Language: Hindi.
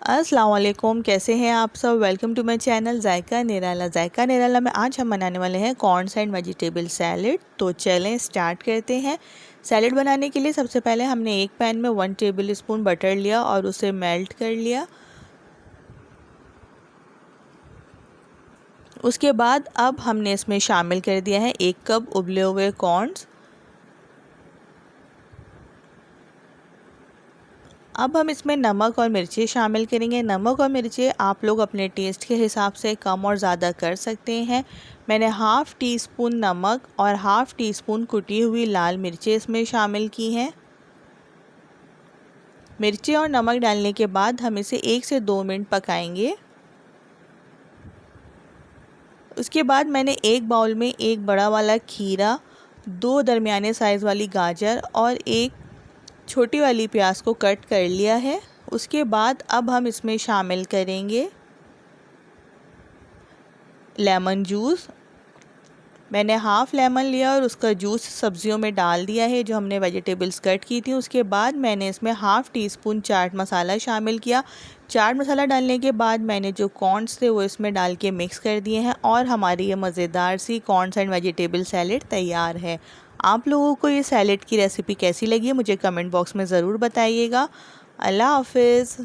अस्सलाम वालेकुम, कैसे हैं आप सब। वेलकम टू माय चैनल जायका निराला में आज हम बनाने वाले हैं कॉर्न्स एंड वेजिटेबल सैलेड। तो चलें स्टार्ट करते हैं। सैलेड बनाने के लिए सबसे पहले हमने एक पैन में 1 टेबल स्पून बटर लिया और उसे मेल्ट कर लिया। उसके बाद अब हमने इसमें शामिल कर दिया है 1 कप उबले हुए कॉर्न्स। अब हम इसमें नमक और मिर्ची शामिल करेंगे। नमक और मिर्ची आप लोग अपने टेस्ट के हिसाब से कम और ज़्यादा कर सकते हैं। मैंने हाफ़ टी स्पून नमक और हाफ़ टी स्पून कुटी हुई लाल मिर्ची इसमें शामिल की हैं। मिर्ची और नमक डालने के बाद हम इसे 1 से 2 मिनट पकाएंगे। उसके बाद मैंने एक बाउल में एक बड़ा वाला खीरा, 2 दरमियाने साइज़ वाली गाजर और एक छोटी वाली प्याज को कट कर लिया है। उसके बाद अब हम इसमें शामिल करेंगे लेमन जूस। मैंने हाफ़ लेमन लिया और उसका जूस सब्जियों में डाल दिया है जो हमने वेजिटेबल्स कट की थी। उसके बाद मैंने इसमें half tea spoon chaat masala शामिल किया। चाट मसाला डालने के बाद मैंने जो कॉर्न्स थे वो इसमें डाल के मिक्स कर दिए हैं और हमारी ये मज़ेदार सी कॉर्न्स एंड वेजिटेबल सैलेड तैयार है। आप लोगों को ये सैलेड की रेसिपी कैसी लगी मुझे कमेंट बॉक्स में ज़रूर बताइएगा। अल्लाह हाफ़िज़।